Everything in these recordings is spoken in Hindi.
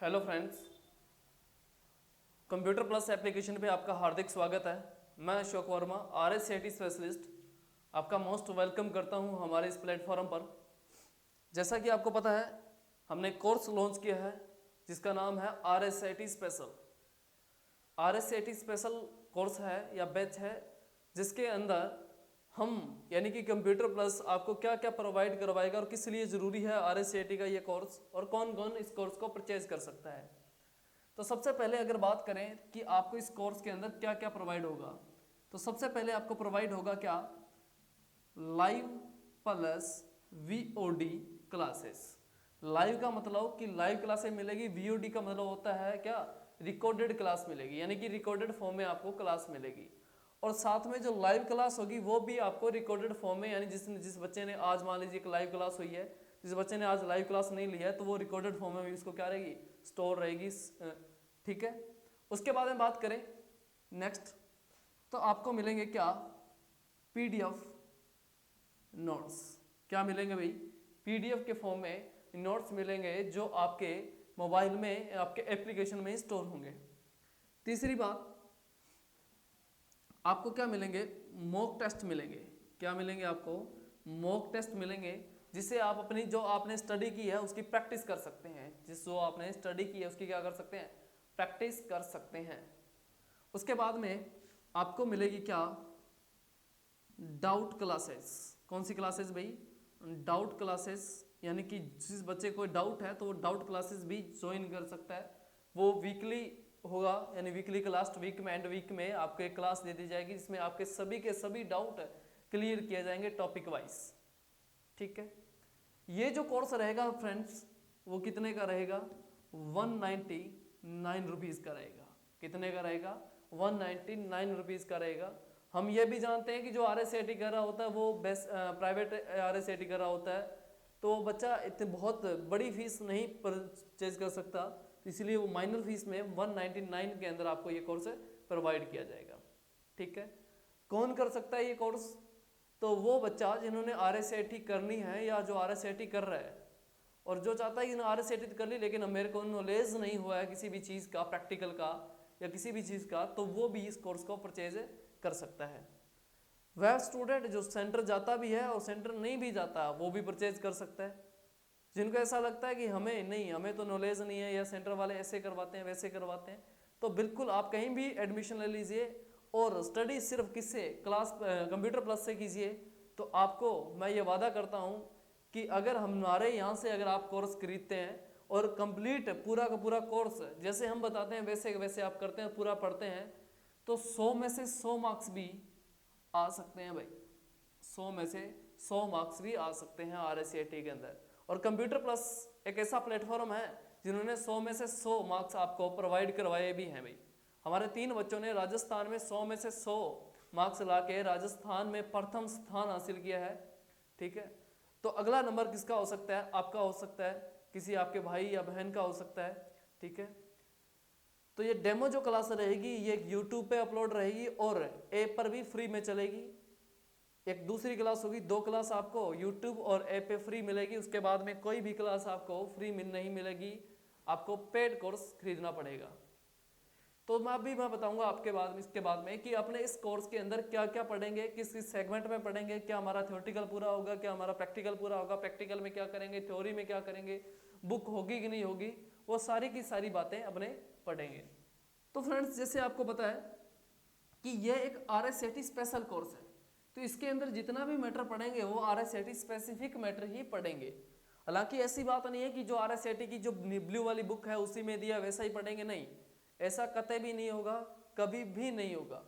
Hello friends, computer plus application पे आपका हार्दिक स्वागत है। मैं अशोक वर्मा, RSCIT स्पेशलिस्ट, आपका मोस्ट वेलकम करता हूं हमारे इस प्लेटफॉर्म पर। जैसा कि आपको पता है, हमने कोर्स लॉन्च किया है जिसका नाम है RSCIT special. RSCIT special course है या बैच है जिसके अंदर हम यानी कि कंप्यूटर प्लस आपको क्या क्या प्रोवाइड करवाएगा और किस लिए ज़रूरी है RSCIT का ये कोर्स और कौन कौन इस कोर्स को परचेज कर सकता है। तो सबसे पहले अगर बात करें कि आपको इस कोर्स के अंदर क्या क्या प्रोवाइड होगा, तो सबसे पहले आपको प्रोवाइड होगा क्या, live plus VOD classes. Live का मतलब कि लाइव क्लासेस मिलेगी, VOD का मतलब होता है क्या, रिकॉर्डेड क्लास मिलेगी, यानी कि रिकॉर्डेड फॉर्म में आपको क्लास मिलेगी। और साथ में जो लाइव क्लास होगी वो भी आपको रिकॉर्डेड फॉर्म में, यानी जिस बच्चे ने आज मान लीजिए एक लाइव क्लास हुई है, जिस बच्चे ने आज लाइव क्लास नहीं लिया है तो वो रिकॉर्डेड फॉर्म में भी उसको क्या रहेगी, स्टोर रहेगी। ठीक है। उसके बाद में बात करें नेक्स्ट, तो आपको मिलेंगे क्या, PDF नोट्स। क्या मिलेंगे भाई, PDF के फॉर्म में नोट्स मिलेंगे जो आपके मोबाइल में, आपके एप्लीकेशन में स्टोर होंगे। तीसरी बात, आपको क्या मिलेंगे, मॉक टेस्ट मिलेंगे। क्या मिलेंगे आपको, मॉक टेस्ट मिलेंगे, जिससे आप अपनी जो आपने स्टडी की है उसकी प्रैक्टिस कर सकते हैं। जो आपने स्टडी की है उसकी क्या कर सकते हैं, प्रैक्टिस कर सकते हैं। उसके बाद में आपको मिलेगी क्या, डाउट क्लासेस। कौन सी क्लासेस भाई, डाउट क्लासेस, यानी कि जिस बच्चे को डाउट है तो वो डाउट क्लासेस भी ज्वाइन कर सकता है। वो वीकली होगा, यानी वीकली का लास्ट वीक में, एंड वीक में आपको एक क्लास दे दी जाएगी जिसमें आपके सभी के सभी डाउट क्लियर किए जाएंगे टॉपिक वाइज। ठीक है। ये जो कोर्स रहेगा फ्रेंड्स, वो कितने का रहेगा, 199 रुपीज़ का रहेगा। कितने का रहेगा, 199 रुपीज़ का रहेगा। हम ये भी जानते हैं कि जो RSCIT कर रहा होता है वो बेस्ट प्राइवेट RSCIT कर रहा होता है, तो बच्चा इतनी बहुत बड़ी फीस नहीं परचेज कर सकता, तो इसलिए वो माइनर फीस में 199 के अंदर आपको ये कोर्स प्रोवाइड किया जाएगा। ठीक है। कौन कर सकता है ये कोर्स, तो वो बच्चा जिन्होंने RSCIT करनी है या जो RSCIT कर रहा है और जो चाहता है कि RSCIT कर ली लेकिन मेरे को नॉलेज नहीं हुआ है किसी भी चीज़ का, प्रैक्टिकल का या किसी भी चीज़ का, तो वो भी इस कोर्स को परचेज कर सकता है। वह स्टूडेंट जो सेंटर जाता भी है और सेंटर नहीं भी जाता वो भी परचेज कर सकता है। जिनको ऐसा लगता है कि हमें नहीं, हमें तो नॉलेज नहीं है या सेंटर वाले ऐसे करवाते हैं वैसे करवाते हैं, तो बिल्कुल आप कहीं भी एडमिशन ले लीजिए और स्टडी सिर्फ किससे, क्लास कंप्यूटर प्लस से कीजिए। तो आपको मैं ये वादा करता हूँ कि अगर हमारे यहाँ से अगर आप कोर्स खरीदते हैं और कंप्लीट पूरा का पूरा कोर्स जैसे हम बताते हैं वैसे वैसे आप करते हैं, पूरा पढ़ते हैं, तो 100 में से 100 मार्क्स भी आ सकते हैं भाई। 100 में से 100 मार्क्स भी आ सकते हैं RSCIT के अंदर। और कंप्यूटर प्लस एक ऐसा प्लेटफॉर्म है जिन्होंने 100 में से 100 मार्क्स आपको प्रोवाइड करवाए भी हैं भाई। हमारे 3 बच्चों ने राजस्थान में 100 में से 100 मार्क्स ला के राजस्थान में प्रथम स्थान हासिल किया है। ठीक है। तो अगला नंबर किसका हो सकता है, आपका हो सकता है, किसी आपके भाई या बहन का हो सकता है। ठीक है। तो ये डेमो जो क्लास रहेगी ये YouTube पे अपलोड रहेगी और ऐप पर भी फ्री में चलेगी। एक दूसरी क्लास होगी, 2 क्लास आपको YouTube और ऐप पे फ्री मिलेगी। उसके बाद में कोई भी क्लास आपको फ्री नहीं मिलेगी, आपको पेड कोर्स खरीदना पड़ेगा। तो मैं बताऊंगा आपके बाद में, इसके बाद में, कि अपने इस कोर्स के अंदर क्या क्या पढ़ेंगे, किस किस सेगमेंट में पढ़ेंगे, क्या हमारा थ्योरेटिकल पूरा होगा, क्या हमारा प्रैक्टिकल पूरा होगा, प्रैक्टिकल में क्या करेंगे, थ्योरी में क्या करेंगे, बुक होगी कि नहीं होगी, वो सारी की सारी बातें अपने पढ़ेंगे। तो फ्रेंड्स, जैसे आपको पता है कि यह एक RSCIT स्पेशल कोर्स है, तो इसके अंदर जितना भी मैटर पढ़ेंगे वो RSCIT स्पेसिफिक मैटर ही पढ़ेंगे। हालांकि ऐसी बात नहीं है कि जो RSCIT की जो ब्लू वाली बुक है उसी में दिया वैसा ही पढ़ेंगे, नहीं, ऐसा कतई भी नहीं होगा, कभी भी नहीं होगा।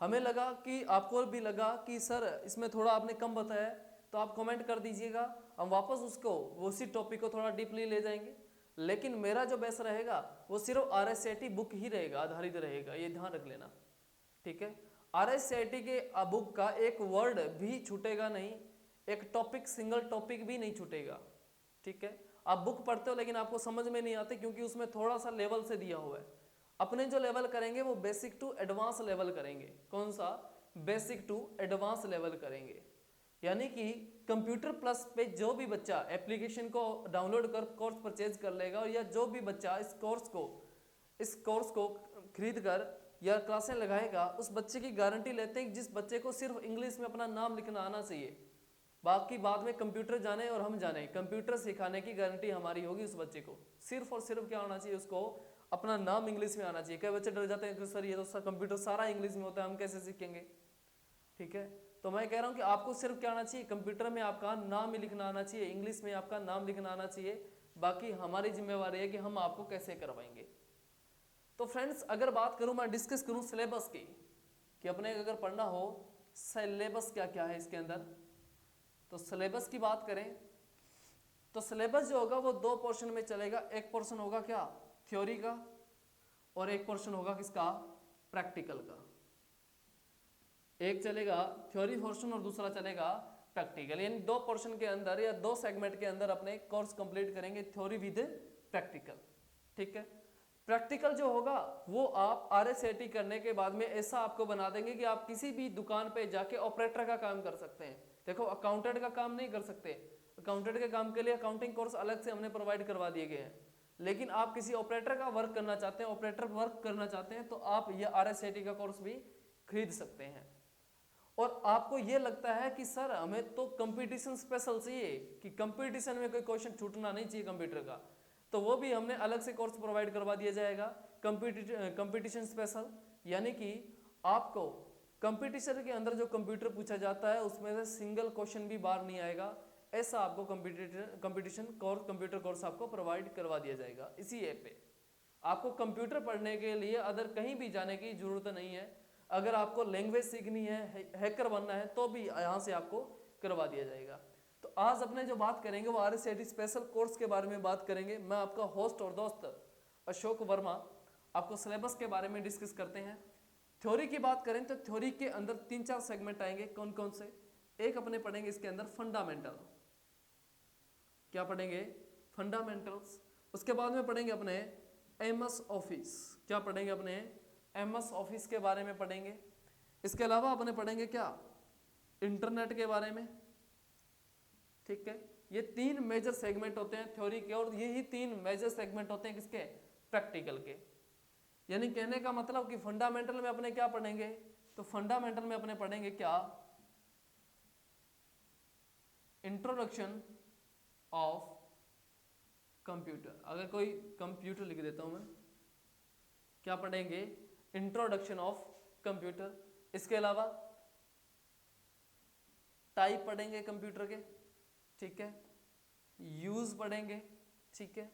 हमें लगा कि आपको भी लगा कि सर इसमें थोड़ा आपने कम बताया, तो आप कमेंट कर दीजिएगा, हम वापस उसको उसी टॉपिक को थोड़ा डीपली ले जाएंगे। लेकिन मेरा जो बेस रहेगा वो सिर्फ RSCIT बुक ही रहेगा, आधारित रहेगा, ये ध्यान रख लेना। ठीक है। RSCIT के बुक का एक वर्ड भी छूटेगा नहीं, एक टॉपिक, सिंगल टॉपिक भी नहीं छूटेगा। ठीक है। आप बुक पढ़ते हो लेकिन आपको समझ में नहीं आते क्योंकि उसमें थोड़ा सा लेवल से दिया हुआ है। अपने जो लेवल करेंगे वो बेसिक टू एडवांस लेवल करेंगे। कौन सा, बेसिक टू एडवांस लेवल करेंगे। यानी कि कंप्यूटर प्लस पे जो भी बच्चा एप्लीकेशन को डाउनलोड कर कोर्स परचेज कर लेगा, या जो भी बच्चा इस कोर्स को खरीद कर या क्लासें लगाएगा, उस बच्चे की गारंटी लेते हैं कि जिस बच्चे को सिर्फ इंग्लिश में अपना नाम लिखना आना चाहिए, बाकी बाद में कंप्यूटर जाने और हम जाने, कंप्यूटर सिखाने की गारंटी हमारी होगी उस बच्चे को। सिर्फ और सिर्फ क्या होना चाहिए, उसको अपना नाम इंग्लिश में आना चाहिए। कई बच्चे डर जाते हैं कि सर ये तो कंप्यूटर सारा इंग्लिश में होता है, हम कैसे सीखेंगे। ठीक है, तो मैं कह रहा हूँ कि आपको सिर्फ क्या आना चाहिए, कंप्यूटर में आपका नाम ही लिखना आना चाहिए, इंग्लिश में आपका नाम लिखना आना चाहिए। बाकी हमारी जिम्मेवारी है कि हम आपको कैसे करवाएंगे। तो फ्रेंड्स, अगर बात करूँ, मैं डिस्कस करूँ सिलेबस की, कि अपने अगर पढ़ना हो सिलेबस क्या क्या है इसके अंदर, तो सिलेबस की बात करें तो सिलेबस जो होगा वो दो पोर्शन में चलेगा। एक पोर्शन होगा क्या, थ्योरी का, और एक पोर्शन होगा किसका, प्रैक्टिकल का। एक चलेगा थ्योरी पोर्शन और दूसरा चलेगा प्रैक्टिकल, यानी दो पोर्शन के अंदर या दो सेगमेंट के अंदर अपने कोर्स कंप्लीट करेंगे, थ्योरी विद प्रैक्टिकल। ठीक है, प्रैक्टिकल जो होगा वो आप RSAT करने के बाद में ऐसा आपको बना देंगे कि आप किसी भी दुकान पे जाके ऑपरेटर का काम कर सकते हैं। देखो, अकाउंटेंट का काम नहीं कर सकते, अकाउंटेंट के काम के लिए अकाउंटिंग कोर्स अलग से हमने प्रोवाइड करवा दिए गए हैं, लेकिन आप किसी ऑपरेटर का वर्क करना चाहते हैं, ऑपरेटर वर्क करना चाहते हैं, तो आप ये RSAT का कोर्स भी खरीद सकते हैं। और आपको ये लगता है कि सर हमें तो कंपटीशन स्पेशल चाहिए, कि कंपटीशन में कोई क्वेश्चन छूटना नहीं चाहिए कंप्यूटर का, तो वो भी हमने अलग से कोर्स प्रोवाइड करवा दिया जाएगा, कंपटीशन स्पेशल। यानी कि आपको कंपटीशन के अंदर जो कंप्यूटर पूछा जाता है उसमें से सिंगल क्वेश्चन भी बाहर नहीं आएगा, ऐसा आपको कंपटीशन कोर्स, कंप्यूटर कोर्स आपको प्रोवाइड करवा दिया जाएगा इसी ऐप पे। आपको कंप्यूटर पढ़ने के लिए अदर कहीं भी जाने की जरूरत नहीं है। अगर आपको लैंग्वेज सीखनी है, हैकर बनना है, तो भी यहाँ से आपको करवा दिया जाएगा। तो आज अपने जो बात करेंगे वो RSAT स्पेशल कोर्स के बारे में बात करेंगे। मैं आपका होस्ट और दोस्त अशोक वर्मा आपको सिलेबस के बारे में डिस्कस करते हैं। थ्योरी की बात करें तो थ्योरी के अंदर 3-4 सेगमेंट आएंगे। कौन कौन से? एक अपने पढ़ेंगे इसके अंदर फंडामेंटल। क्या पढ़ेंगे? फंडामेंटल्स। उसके बाद में पढ़ेंगे अपने MS ऑफिस। क्या पढ़ेंगे? अपने MS ऑफिस के बारे में पढ़ेंगे। इसके अलावा अपने पढ़ेंगे क्या? इंटरनेट के बारे में। ठीक है, ये 3 मेजर सेगमेंट होते हैं थ्योरी के, और यही 3 मेजर सेगमेंट होते हैं किसके? प्रैक्टिकल के। यानी कहने का मतलब कि फंडामेंटल में अपने क्या पढ़ेंगे? तो फंडामेंटल में अपने पढ़ेंगे क्या? Introduction of computer. अगर कोई कंप्यूटर लिख देता हूं मैं, क्या पढ़ेंगे? Introduction of computer. इसके अलावा टाइप पढ़ेंगे कंप्यूटर के। ठीक है, यूज पढ़ेंगे। ठीक है,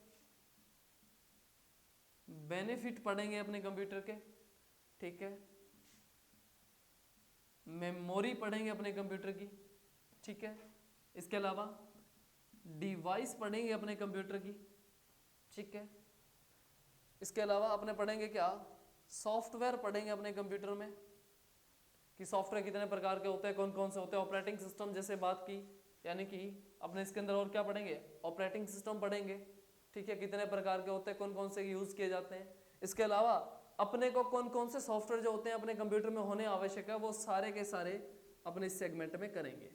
बेनिफिट पढ़ेंगे अपने कंप्यूटर के। ठीक है, मेमोरी पढ़ेंगे अपने कंप्यूटर की। ठीक है, इसके अलावा डिवाइस पढ़ेंगे अपने कंप्यूटर की। ठीक है, इसके अलावा अपने पढ़ेंगे क्या? सॉफ्टवेयर पढ़ेंगे अपने कंप्यूटर में, कि सॉफ्टवेयर कितने प्रकार के होते हैं, कौन कौन से होते हैं। ऑपरेटिंग सिस्टम जैसे बात की, यानी कि अपने इसके अंदर और क्या पढ़ेंगे? ऑपरेटिंग सिस्टम पढ़ेंगे। ठीक है, कितने प्रकार के होते हैं, कौन कौन से यूज किए जाते हैं। इसके अलावा अपने को कौन कौन से सॉफ्टवेयर जो होते हैं अपने कंप्यूटर में होने आवश्यक है, वो सारे के सारे अपने इस सेगमेंट में करेंगे।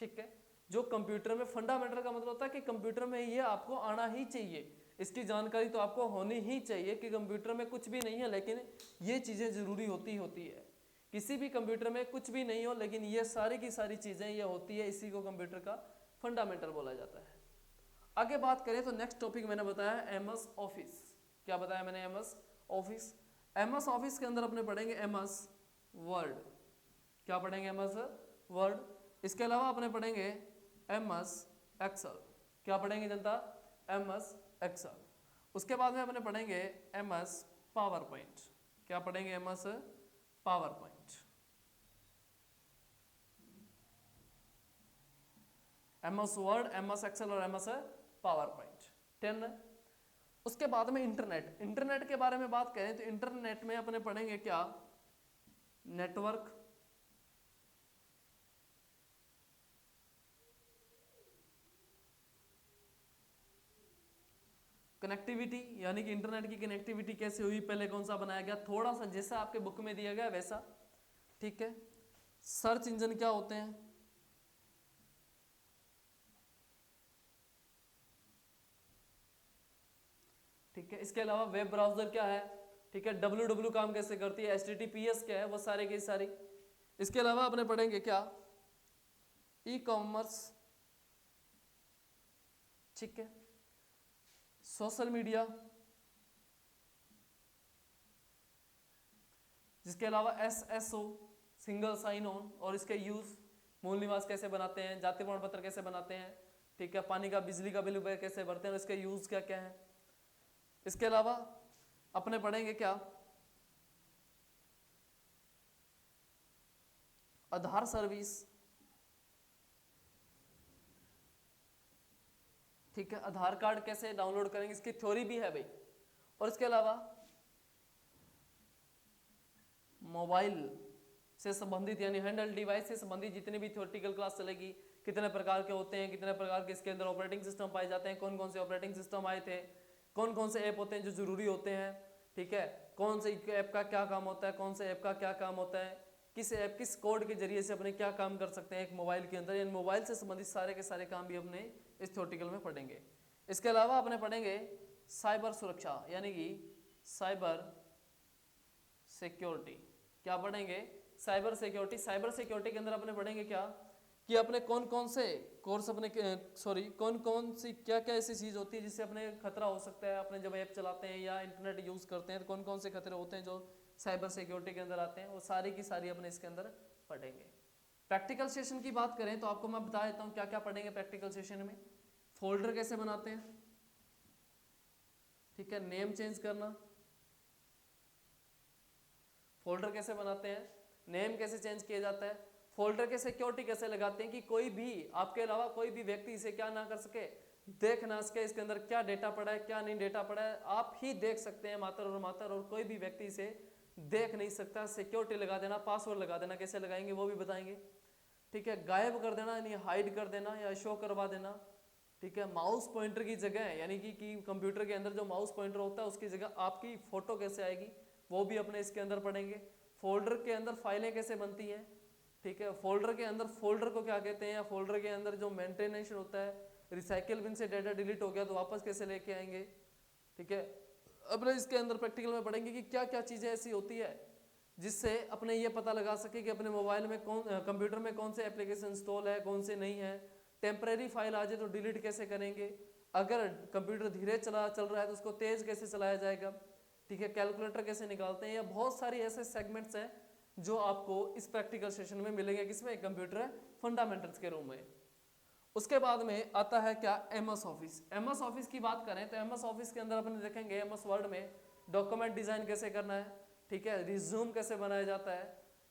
ठीक है, जो कंप्यूटर में फंडामेंटल का मतलब होता है कि कंप्यूटर में ये आपको आना ही चाहिए, इसकी जानकारी तो आपको होनी ही चाहिए कि कंप्यूटर में कुछ भी नहीं है लेकिन ये चीज़ें ज़रूरी होती है। किसी भी कंप्यूटर में कुछ भी नहीं हो लेकिन ये सारी की सारी चीज़ें ये होती है, इसी को कंप्यूटर का फंडामेंटल बोला जाता है। आगे बात करें तो नेक्स्ट टॉपिक मैंने बताया MS ऑफिस। क्या बताया मैंने? MS office. MS ऑफिस के अंदर अपने पढ़ेंगे MS वर्ड। क्या पढ़ेंगे? MS word. इसके अलावा अपने पढ़ेंगे MS एक्सेल। क्या पढ़ेंगे जनता? MS Excel. उसके बाद में अपने पढ़ेंगे MS पावर पॉइंट। क्या पढ़ेंगे? MS PowerPoint. MS Word, MS Excel और MS पावर पॉइंट 10। उसके बाद में इंटरनेट। इंटरनेट के बारे में बात करें तो इंटरनेट में अपने पढ़ेंगे क्या? नेटवर्क, कनेक्टिविटी, यानी कि इंटरनेट की कनेक्टिविटी कैसे हुई, पहले कौन सा बनाया गया, थोड़ा सा जैसा आपके बुक में दिया गया वैसा। ठीक है, सर्च इंजन क्या होते हैं, ठीक है। इसके अलावा वेब ब्राउजर क्या है, ठीक है, www काम कैसे करती है, HTTPS क्या है, वो सारे की सारी। इसके अलावा अपने पढ़ेंगे क्या, ई कॉमर्स, ठीक है, सोशल मीडिया, जिसके अलावा SSO सिंगल साइन ऑन और इसके यूज, मूल निवास कैसे बनाते हैं, जाति प्रमाण पत्र कैसे बनाते हैं, ठीक है, पानी का बिजली का बिल कैसे भरते हैं और इसके यूज क्या क्या है। इसके अलावा अपने पढ़ेंगे क्या, आधार सर्विस, ठीक है, आधार कार्ड कैसे डाउनलोड करेंगे, इसकी थ्योरी भी है भाई। और इसके अलावा मोबाइल से संबंधित यानी हैंडल डिवाइस से संबंधित जितनी भी थ्योरेटिकल क्लास चलेगी, कितने प्रकार के होते हैं, कितने प्रकार के इसके अंदर ऑपरेटिंग सिस्टम पाए जाते हैं, कौन कौन से ऑपरेटिंग सिस्टम आए थे, कौन कौन से ऐप होते हैं जो जरूरी होते हैं, ठीक है, कौन से ऐप का क्या काम होता है, कौन से ऐप का क्या काम होता है, किस ऐप किस कोड के जरिए से अपने क्या काम कर सकते हैं एक मोबाइल के अंदर, यानी मोबाइल से संबंधित सारे के सारे काम भी अपने इस थ्योरेटिकल में पढ़ेंगे। इसके अलावा अपने पढ़ेंगे साइबर सुरक्षा यानी कि साइबर सिक्योरिटी। क्या पढ़ेंगे, साइबर सिक्योरिटी। साइबर सिक्योरिटी के अंदर अपने पढ़ेंगे क्या कि अपने कौन कौन से कोर्स अपने कौन कौन सी क्या क्या ऐसी चीज होती है जिससे अपने खतरा हो सकता है, अपने जब ऐप चलाते हैं या इंटरनेट यूज करते हैं तो कौन कौन से खतरे होते हैं जो साइबर सिक्योरिटी के अंदर आते हैं, वो सारी की सारी अपने इसके अंदर पढ़ेंगे। प्रैक्टिकल सेशन की बात करें तो आपको मैं बता देता हूँ क्या क्या पढ़ेंगे प्रैक्टिकल सेशन में। फोल्डर कैसे बनाते हैं, ठीक है, नेम चेंज करना, फोल्डर कैसे बनाते हैं, नेम कैसे चेंज किया जाता है, फोल्डर के सिक्योरिटी कैसे लगाते हैं कि कोई भी आपके अलावा कोई भी व्यक्ति इसे क्या ना कर सके, देख ना सके इसके अंदर क्या डेटा पड़ा है क्या नहीं डेटा पड़ा है, आप ही देख सकते हैं मात्र और कोई भी व्यक्ति इसे देख नहीं सकता। सिक्योरिटी लगा देना, पासवर्ड लगा देना, कैसे लगाएंगे वो भी बताएंगे, ठीक है, गायब कर देना यानी हाइड कर देना या शो करवा देना, ठीक है, माउस पॉइंटर की जगह यानी कि कंप्यूटर के अंदर जो माउस पॉइंटर होता है उसकी जगह आपकी फोटो कैसे आएगी वो भी अपने इसके अंदर पढ़ेंगे। फोल्डर के अंदर फाइलें कैसे बनती हैं, ठीक है, फोल्डर के अंदर फोल्डर को क्या कहते हैं, या फोल्डर के अंदर जो मेंटेनेंस होता है, रिसाइकिल बिन से डाटा डिलीट हो गया तो वापस कैसे लेके आएंगे, ठीक है। अपने इसके अंदर प्रैक्टिकल में पढ़ेंगे कि क्या क्या चीजें ऐसी होती है जिससे अपने ये पता लगा सके कि अपने मोबाइल में कंप्यूटर में कौन से एप्लीकेशन इंस्टॉल है कौन से नहीं है, टेम्परेरी फाइल आ जाए तो डिलीट कैसे करेंगे, अगर कंप्यूटर धीरे चल रहा है तो उसको तेज कैसे चलाया जाएगा, ठीक है, कैलकुलेटर कैसे निकालते हैं, या बहुत सारी ऐसे सेगमेंट्स हैं जो आपको इस प्रैक्टिकल सेशन में मिलेंगे, किसमें, कंप्यूटर फंडामेंटल्स के रूम में। उसके बाद में आता है क्या, MS ऑफिस। MS ऑफिस की बात करें तो MS ऑफिस के अंदर अपने देखेंगे MS वर्ड में डॉक्यूमेंट डिजाइन कैसे करना है, ठीक है, रिज्यूम कैसे बनाया जाता है,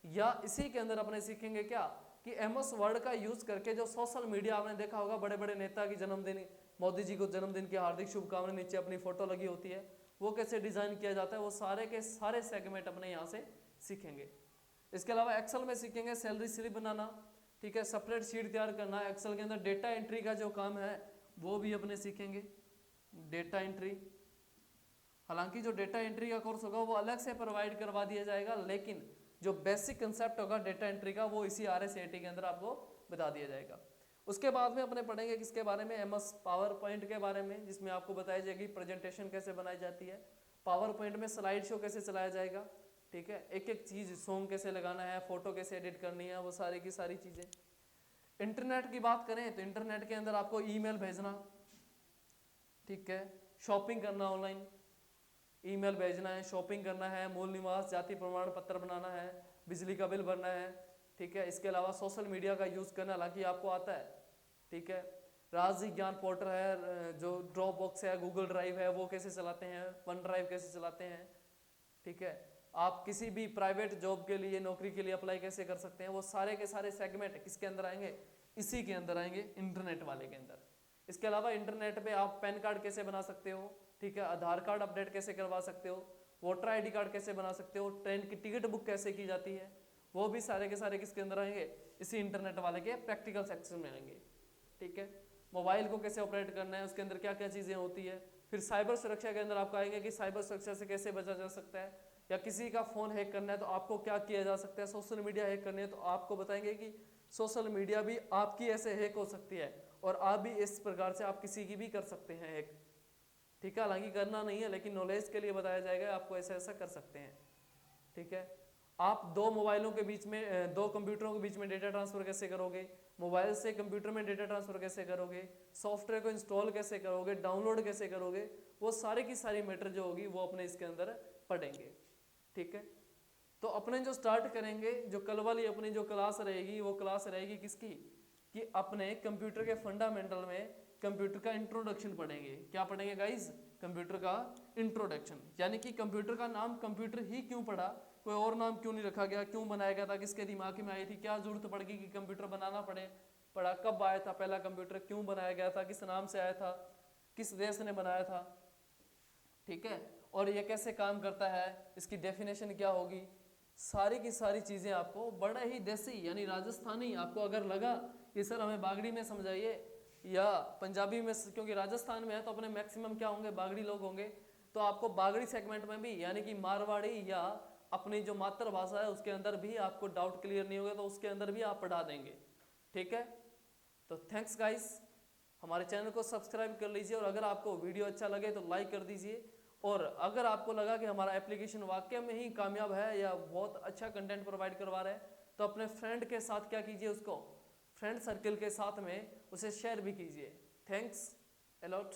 या इसी के अंदर अपने सीखेंगे क्या कि MS वर्ड का यूज करके जो सोशल मीडिया आपने देखा होगा, बड़े बड़े नेता की जन्मदिन, मोदी जी को जन्मदिन की हार्दिक शुभकामनाएं नीचे अपनी फोटो लगी होती है, वो कैसे डिजाइन किया जाता है, वो सारे के सारे सेगमेंट अपने यहाँ से सीखेंगे। इसके अलावा एक्सेल में सीखेंगे सैलरी स्लिप बनाना, ठीक है, सेपरेट शीट तैयार करना, एक्सेल के अंदर डेटा एंट्री का जो काम है वो भी अपने सीखेंगे, डेटा एंट्री। हालांकि जो डेटा एंट्री का कोर्स होगा वो अलग से प्रोवाइड करवा दिया जाएगा, लेकिन जो बेसिक कंसेप्ट होगा डेटा एंट्री का वो इसी RSAT के अंदर आपको बता दिया जाएगा। उसके बाद में अपने पढ़ेंगे किसके बारे में, MS पावर पॉइंट के बारे में, जिसमें आपको बताई जाएगी प्रेजेंटेशन कैसे बनाई जाती है, पावर पॉइंट में स्लाइड शो कैसे चलाया जाएगा, ठीक है, एक एक चीज सॉन्ग कैसे लगाना है, फोटो कैसे एडिट करनी है, वो सारी की सारी चीजें। इंटरनेट की बात करें तो इंटरनेट के अंदर आपको ईमेल भेजना, ठीक है, शॉपिंग करना, ऑनलाइन ईमेल भेजना है, शॉपिंग करना है, मूल निवास जाति प्रमाण पत्र बनाना है, बिजली का बिल भरना है, ठीक है। इसके अलावा सोशल मीडिया का यूज करना, हालांकि आपको आता है, ठीक है, राजसी ज्ञान पोर्टल है, जो ड्रॉप बॉक्स है, गूगल ड्राइव है, वो कैसे चलाते हैं, वन ड्राइव कैसे चलाते हैं, ठीक है, आप किसी भी प्राइवेट जॉब के लिए नौकरी के लिए अप्लाई कैसे कर सकते हैं, वो सारे के सारे सेगमेंट किसके अंदर आएंगे, इसी के अंदर आएंगे, इंटरनेट वाले के अंदर। इसके अलावा इंटरनेट पे आप पैन कार्ड कैसे बना सकते हो, ठीक है, आधार कार्ड अपडेट कैसे करवा सकते हो, वोटर ID कार्ड कैसे बना सकते हो, ट्रेन की टिकट बुक कैसे की जाती है, वो भी सारे के सारे किसके अंदर आएंगे, इसी इंटरनेट वाले के प्रैक्टिकल सेक्शन में आएंगे, ठीक है। मोबाइल को कैसे ऑपरेट करना है, उसके अंदर क्या क्या चीजें होती है। फिर साइबर सुरक्षा के अंदर आपको आएंगे कि साइबर सुरक्षा से कैसे बचा जा सकता है, या किसी का फोन हैक करना है तो आपको क्या किया जा सकता है, सोशल मीडिया हैक करनी है तो आपको बताएंगे कि सोशल मीडिया भी आपकी ऐसे हैक हो सकती है और आप भी इस प्रकार से आप किसी की भी कर सकते हैं हैक, ठीक है, हालांकि करना नहीं है लेकिन नॉलेज के लिए बताया जाएगा, आपको ऐसा ऐसा कर सकते हैं। ठीक है, आप दो मोबाइलों के बीच में, दो कंप्यूटरों के बीच में डेटा ट्रांसफर कैसे करोगे, मोबाइल से कंप्यूटर में डेटा ट्रांसफर कैसे करोगे, सॉफ्टवेयर को इंस्टॉल कैसे करोगे, डाउनलोड कैसे करोगे, वो सारी की सारी मैटर जो होगी वो अपने इसके अंदर पढ़ेंगे। ठीक है, तो अपने जो स्टार्ट करेंगे, जो कल वाली अपनी जो क्लास रहेगी वो क्लास रहेगी किसकी, कि अपने कंप्यूटर के फंडामेंटल में कंप्यूटर का इंट्रोडक्शन पढ़ेंगे। क्या पढ़ेंगे गाइज, कंप्यूटर का इंट्रोडक्शन, यानी कि कंप्यूटर का नाम कंप्यूटर ही क्यों पड़ा, कोई और नाम क्यों नहीं रखा गया, क्यों बनाया गया था, किसके दिमाग में आई थी, क्या जरूरत पड़ गई कि कंप्यूटर बनाना पड़ा, कब आया था पहला कंप्यूटर, क्यों बनाया गया था, किस नाम से आया था, किस देश ने बनाया था। ठीक है, और ये कैसे काम करता है, इसकी डेफिनेशन क्या होगी, सारी की सारी चीज़ें आपको बड़े ही देसी यानी राजस्थानी, आपको अगर लगा कि सर हमें बागड़ी में समझाइए या पंजाबी में, क्योंकि राजस्थान में है तो अपने मैक्सिमम क्या होंगे, बागड़ी लोग होंगे, तो आपको बागड़ी सेगमेंट में भी यानी कि मारवाड़ी या अपनी जो मातृभाषा है उसके अंदर भी आपको डाउट क्लियर नहीं होगा तो उसके अंदर भी आप पढ़ा देंगे। ठीक है, तो थैंक्स गाइस, हमारे चैनल को सब्सक्राइब कर लीजिए और अगर आपको वीडियो अच्छा लगे तो लाइक कर दीजिए, और अगर आपको लगा कि हमारा एप्लीकेशन वाकई में ही कामयाब है या बहुत अच्छा कंटेंट प्रोवाइड करवा रहा है, तो अपने फ्रेंड के साथ क्या कीजिए, उसको फ्रेंड सर्कल के साथ में उसे शेयर भी कीजिए। Thanks a lot.